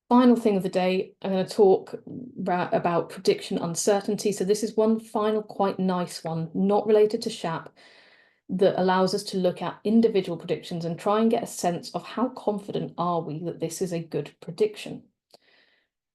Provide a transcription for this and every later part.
Final thing of the day, I'm going to talk about prediction uncertainty. So this is one final quite nice one, not related to SHAP, that allows us to look at individual predictions and try and get a sense of how confident are we that this is a good prediction.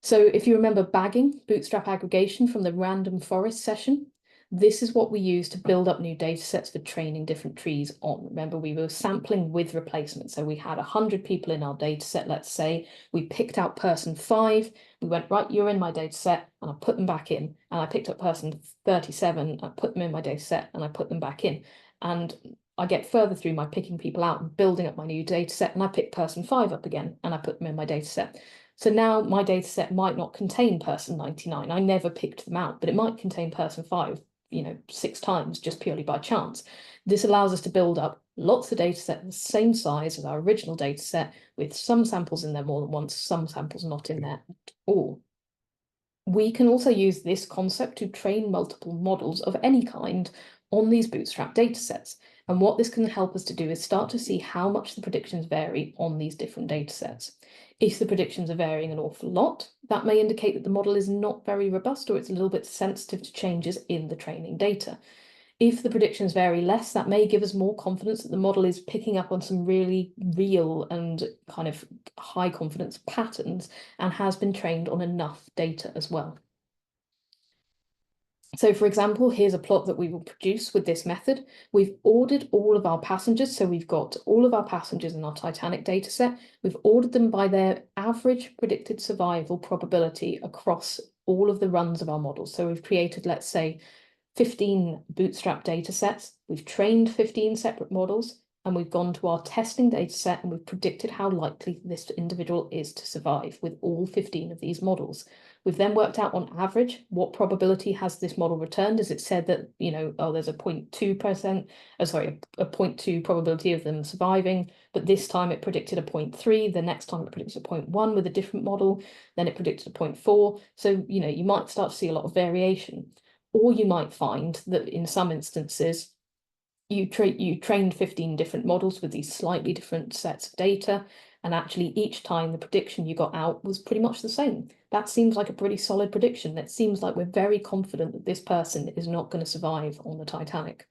So if you remember bagging, bootstrap aggregation from the random forest session, this is what we use to build up new data sets for training different trees on. Remember, we were sampling with replacement. So we had 100 people in our data set, let's say. We picked out person 5. We went, right, you're in my data set, and I put them back in. And I picked up person 37, I put them in my data set, and I put them back in. And I get further through my picking people out and building up my new data set, and I pick person 5 up again, and I put them in my data set. So now my data set might not contain person 99. I never picked them out, but it might contain person 5, 6 times just purely by chance. This allows us to build up lots of data sets the same size as our original data set, with some samples in there more than once, some samples not in there at all. We can also use this concept to train multiple models of any kind on these bootstrap data sets. And what this can help us to do is start to see how much the predictions vary on these different data sets. If the predictions are varying an awful lot, that may indicate that the model is not very robust, or it's a little bit sensitive to changes in the training data. If the predictions vary less, that may give us more confidence that the model is picking up on some really real and kind of high confidence patterns and has been trained on enough data as well. So for example, here's a plot that we will produce with this method. We've ordered all of our passengers. So we've got all of our passengers in our Titanic data set. We've ordered them by their average predicted survival probability across all of the runs of our models. So we've created, let's say, 15 bootstrap data sets. We've trained 15 separate models, and we've gone to our testing data set and we've predicted how likely this individual is to survive with all 15 of these models. We've then worked out on average what probability has this model returned. As it said that, there's a 0.2%, a 0.2 probability of them surviving, but this time it predicted a 0.3, the next time it predicted a 0.1 with a different model, then it predicted a 0.4. So, you might start to see a lot of variation. Or you might find that in some instances, you trained 15 different models with these slightly different sets of data, and actually each time the prediction you got out was pretty much the same. That seems like a pretty solid prediction. It seems like we're very confident that this person is not going to survive on the Titanic.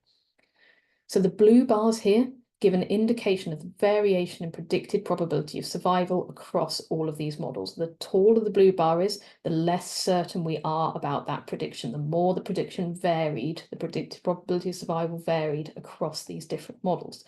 So the blue bars here give an indication of the variation in predicted probability of survival across all of these models. The taller the blue bar is, the less certain we are about that prediction. The more the prediction varied, the predicted probability of survival varied across these different models.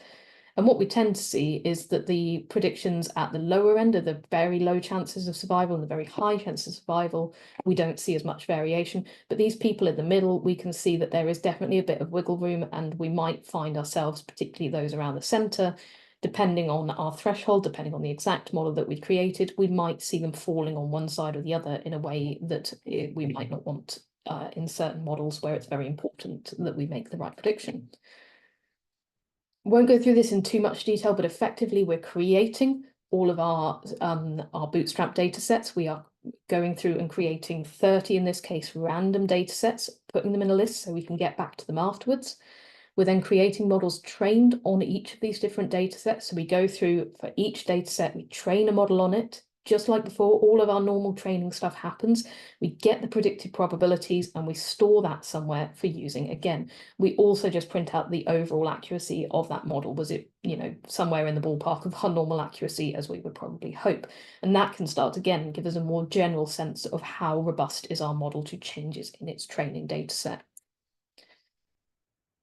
And what we tend to see is that the predictions at the lower end are the very low chances of survival and the very high chances of survival. We don't see as much variation, but these people in the middle, we can see that there is definitely a bit of wiggle room, and we might find ourselves, particularly those around the center, depending on our threshold, depending on the exact model that we created, we might see them falling on one side or the other in a way that we might not want in certain models where it's very important that we make the right prediction. Won't go through this in too much detail, but effectively we're creating all of our bootstrap data sets. We are going through and creating 30, in this case, random data sets, putting them in a list so we can get back to them afterwards. We're then creating models trained on each of these different data sets. So we go through for each data set, we train a model on it. Just like before, all of our normal training stuff happens. We get the predicted probabilities and we store that somewhere for using again. We also just print out the overall accuracy of that model. Was it, somewhere in the ballpark of our normal accuracy, as we would probably hope? And that can start, again, give us a more general sense of how robust is our model to changes in its training data set.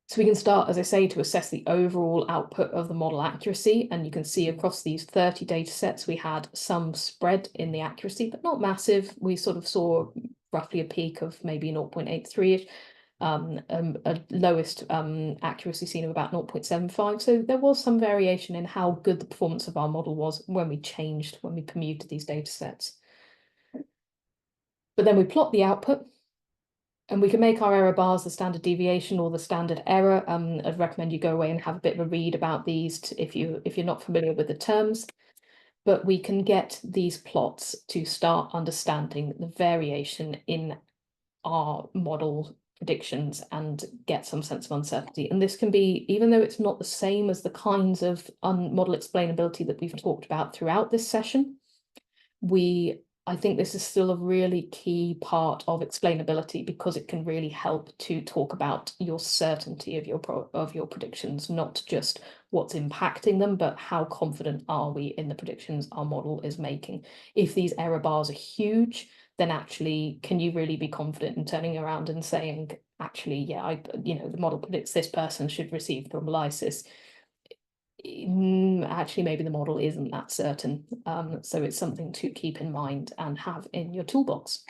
So we can start, as I say, to assess the overall output of the model accuracy. And you can see across these 30 data sets, we had some spread in the accuracy, but not massive. We sort of saw roughly a peak of maybe 0.83-ish, a lowest accuracy seen of about 0.75. So there was some variation in how good the performance of our model was when we permuted these data sets. But then we plot the output. And we can make our error bars the standard deviation or the standard error. I'd recommend you go away and have a bit of a read about these if you're not familiar with the terms. But we can get these plots to start understanding the variation in our model predictions and get some sense of uncertainty. And this can be, even though it's not the same as the kinds of model explainability that we've talked about throughout this session, we I think this is still a really key part of explainability because it can really help to talk about your certainty of your predictions, not just what's impacting them, but how confident are we in the predictions our model is making. If these error bars are huge, then actually, can you really be confident in turning around and saying, actually, yeah, the model predicts this person should receive thrombolysis. Actually, maybe the model isn't that certain. So it's something to keep in mind and have in your toolbox.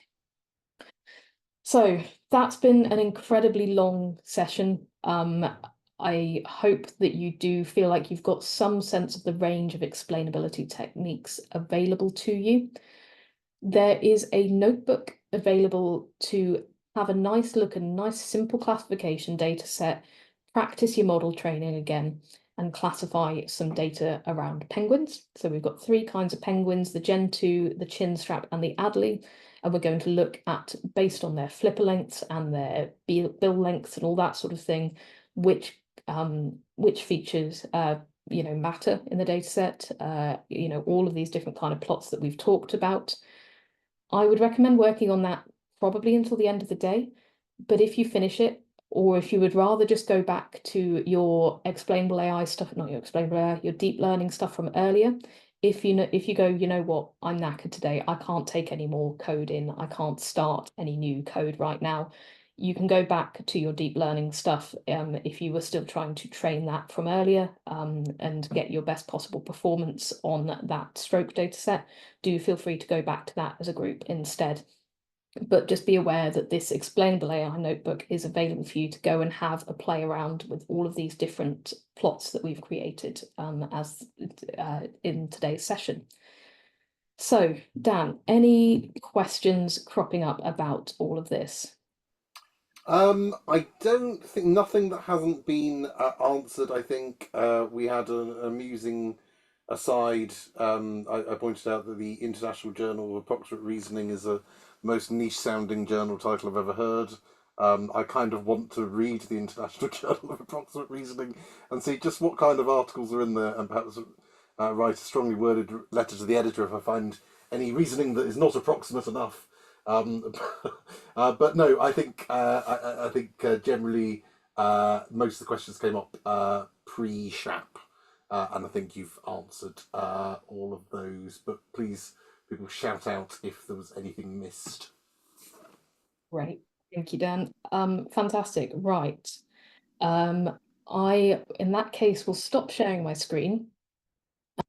So that's been an incredibly long session. I hope that you do feel like you've got some sense of the range of explainability techniques available to you. There is a notebook available to have a nice look at a nice simple classification data set, practice your model training again, and classify some data around penguins. So we've got 3 kinds of penguins, the Gen 2, the chinstrap, and the Adderley. And we're going to look at, based on their flipper lengths and their bill lengths and all that sort of thing, which features matter in the data set, all of these different kind of plots that we've talked about. I would recommend working on that probably until the end of the day. But if you finish it, or if you would rather just go back to your explainable AI stuff, not your explainable AI, your deep learning stuff from earlier, if you go, you know what, I'm knackered today, I can't take any more code in, I can't start any new code right now, you can go back to your deep learning stuff if you were still trying to train that from earlier and get your best possible performance on that stroke data set. Do feel free to go back to that as a group instead. But just be aware that this explainable AI notebook is available for you to go and have a play around with all of these different plots that we've created in today's session. So, Dan, any questions cropping up about all of this? I don't think nothing that hasn't been answered. I think we had an amusing aside. I pointed out that the International Journal of Approximate Reasoning is the most niche-sounding journal title I've ever heard. I kind of want to read the International Journal of Approximate Reasoning and see just what kind of articles are in there, and perhaps write a strongly worded letter to the editor if I find any reasoning that is not approximate enough. Um, but no, I think generally most of the questions came up pre-SHAP, and I think you've answered all of those. But please, people, shout out if there was anything missed. Great. Thank you, Dan. Fantastic. Right. Um, in that case, will stop sharing my screen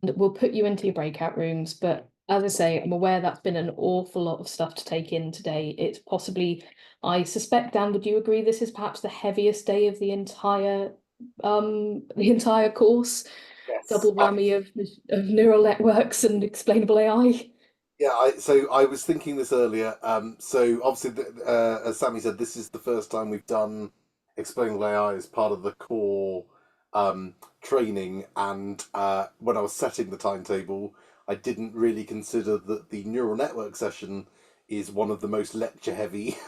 and we'll put you into your breakout rooms. But as I say, I'm aware that's been an awful lot of stuff to take in today. It's possibly, I suspect, Dan, would you agree this is perhaps the heaviest day of the entire course? Yes. Double whammy of neural networks and explainable AI. Yeah, so I was thinking this earlier. So obviously, as Sammy said, this is the first time we've done explainable AI as part of the core training. And when I was setting the timetable, I didn't really consider that the neural network session is one of the most lecture-heavy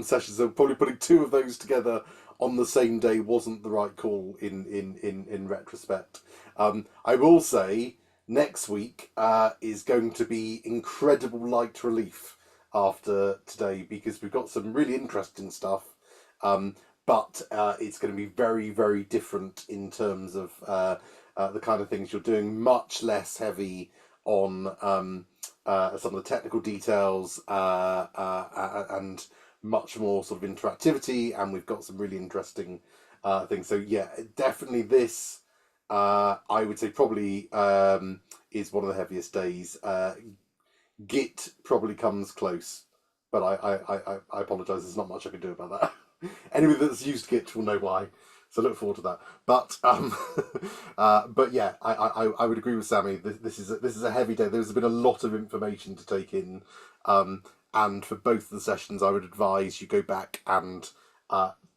sessions. So probably putting 2 of those together on the same day wasn't the right call in retrospect. I will say next week is going to be incredible light relief after today because we've got some really interesting stuff, but it's going to be very, very different in terms of the kind of things you're doing, much less heavy on some of the technical details and much more sort of interactivity, and we've got some really interesting things. So yeah, definitely this I would say probably is one of the heaviest days. Git probably comes close, but I apologise. There's not much I can do about that. Anyone that's used Git will know why. So look forward to that. But but yeah, I would agree with Sammy. This is a heavy day. There's been a lot of information to take in, and for both of the sessions, I would advise you go back and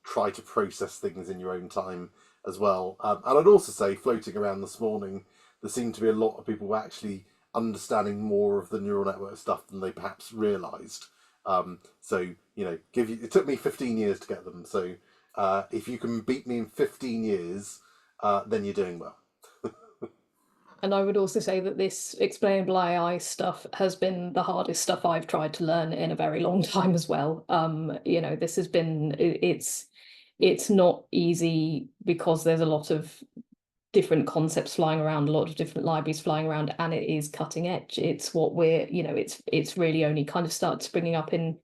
try to process things in your own time as well. And I'd also say, floating around this morning, there seemed to be a lot of people actually understanding more of the neural network stuff than they perhaps realised. So it took me 15 years to get them. So if you can beat me in 15 years, then you're doing well. And I would also say that this explainable AI stuff has been the hardest stuff I've tried to learn in a very long time as well. This has been it's not easy because there's a lot of different concepts flying around, a lot of different libraries flying around, and it is cutting edge. It's what it's really only kind of started springing up in,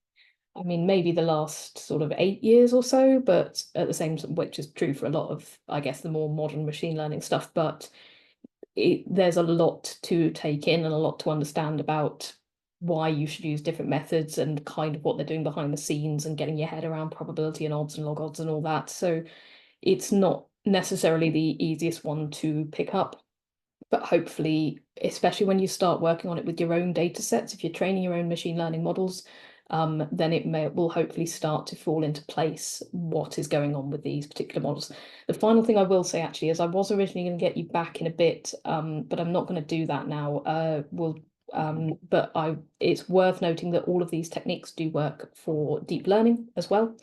I mean, maybe the last sort of 8 years or so, but at the same time, which is true for a lot of, I guess, the more modern machine learning stuff. But there's a lot to take in and a lot to understand about why you should use different methods and kind of what they're doing behind the scenes and getting your head around probability and odds and log odds and all that. So it's not necessarily the easiest one to pick up, but hopefully, especially when you start working on it with your own data sets, if you're training your own machine learning models, then will hopefully start to fall into place what is going on with these particular models. The final thing I will say actually is I was originally going to get you back in a bit, but I'm not going to do that now. It's worth noting that all of these techniques do work for deep learning as well.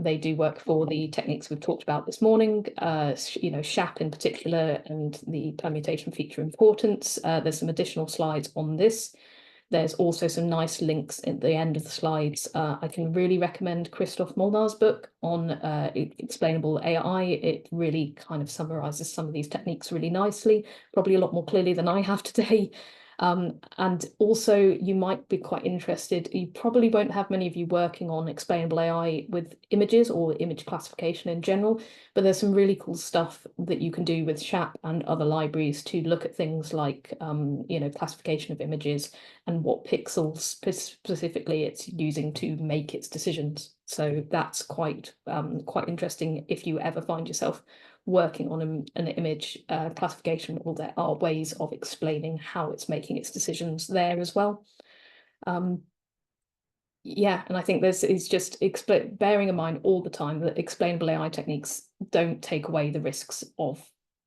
They do work for the techniques we've talked about this morning, SHAP in particular, and the permutation feature importance. There's some additional slides on this. There's also some nice links at the end of the slides. I can really recommend Christoph Molnar's book on explainable AI. It really kind of summarizes some of these techniques really nicely, probably a lot more clearly than I have today. And also, you might be quite interested. You probably won't have many of you working on explainable AI with images or image classification in general, but there's some really cool stuff that you can do with SHAP and other libraries to look at things like, classification of images and what pixels specifically it's using to make its decisions. So that's quite interesting if you ever find yourself working on an image classification model. There are ways of explaining how it's making its decisions there as well. Yeah, and I think this is just bearing in mind all the time that explainable AI techniques don't take away the risks of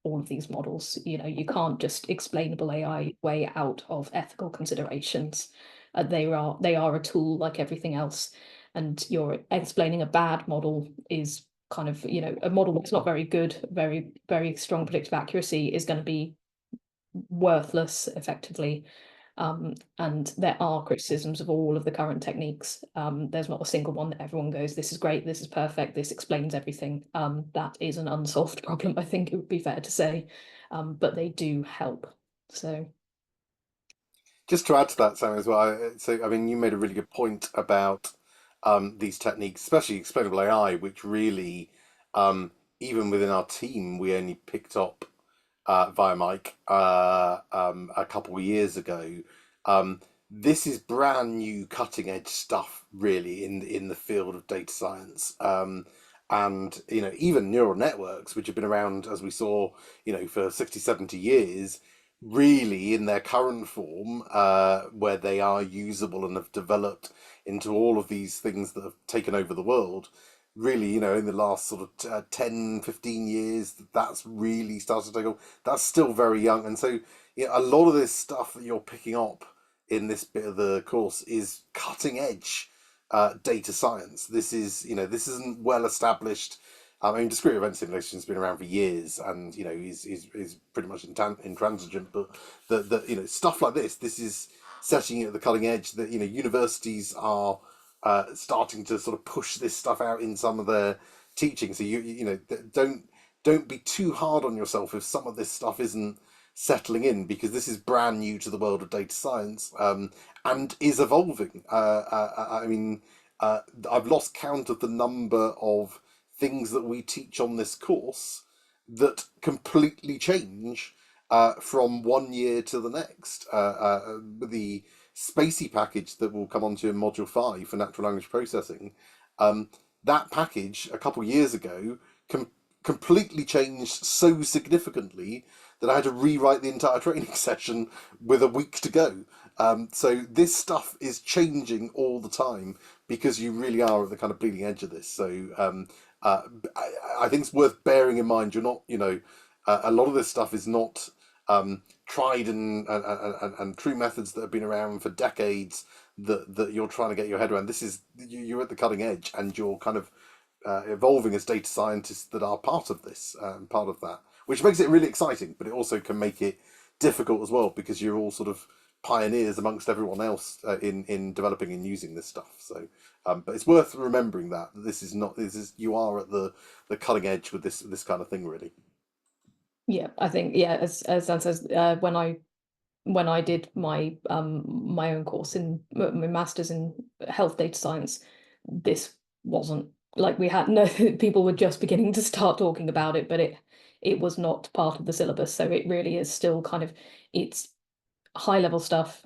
all of these models. You can't just explainable AI way out of ethical considerations. They are a tool like everything else, and you're explaining a bad model is kind of, a model that's not very good, very, very strong predictive accuracy is going to be worthless effectively. And there are criticisms of all of the current techniques. There's not a single one that everyone goes, this is great, this is perfect, this explains everything. That is an unsolved problem, I think it would be fair to say, but they do help. So Just to add to that, Sam, as well. I mean, you made a really good point about these techniques, especially explainable AI, which really, even within our team, we only picked up via Mike a couple of years ago. This is brand new, cutting edge stuff, really, in the field of data science. And even neural networks, which have been around, as we saw, for 60, 70 years, really in their current form, where they are usable and have developed into all of these things that have taken over the world, really, in the last sort of 10, 15 years, that's really started to take off. That's still very young. And so, a lot of this stuff that you're picking up in this bit of the course is cutting edge data science. This isn't well established. I mean, discrete event simulation has been around for years, and is pretty much intransigent. But the stuff like this is setting it at the cutting edge. That universities are starting to sort of push this stuff out in some of their teaching. So don't be too hard on yourself if some of this stuff isn't settling in, because this is brand new to the world of data science, and is evolving. I mean, I've lost count of the number of things that we teach on this course that completely change from one year to the next. The Spacey package that we'll come on to in Module 5 for natural language processing, that package a couple of years ago completely changed so significantly that I had to rewrite the entire training session with a week to go. So this stuff is changing all the time because you really are at the kind of bleeding edge of this. So I think it's worth bearing in mind. You're not, a lot of this stuff is not tried and true methods that have been around for decades that you're trying to get your head around. This is, you're at the cutting edge, and you're kind of evolving as data scientists that are part of this, part of that, which makes it really exciting, but it also can make it difficult as well because you're all sort of pioneers amongst everyone else in developing and using this stuff. So, but it's worth remembering that this is not this is you are at the cutting edge with this kind of thing, really. Yeah, I think, yeah, as Dan says, when I did my my own course in my master's in health data science, this wasn't like we had no people were just beginning to start talking about it, but it was not part of the syllabus. So it really is still kind of it's high level stuff,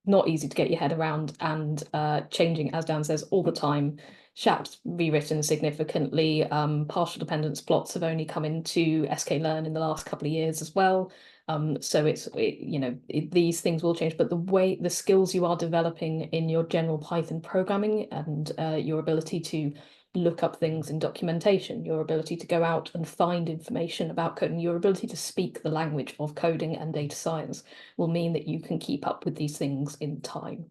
not easy to get your head around, and changing, as Dan says, all the time. SHAP's rewritten significantly. Partial dependence plots have only come into sklearn in the last couple of years as well. So these things will change, but the skills you are developing in your general Python programming and your ability to look up things in documentation, your ability to go out and find information about coding, your ability to speak the language of coding and data science will mean that you can keep up with these things in time.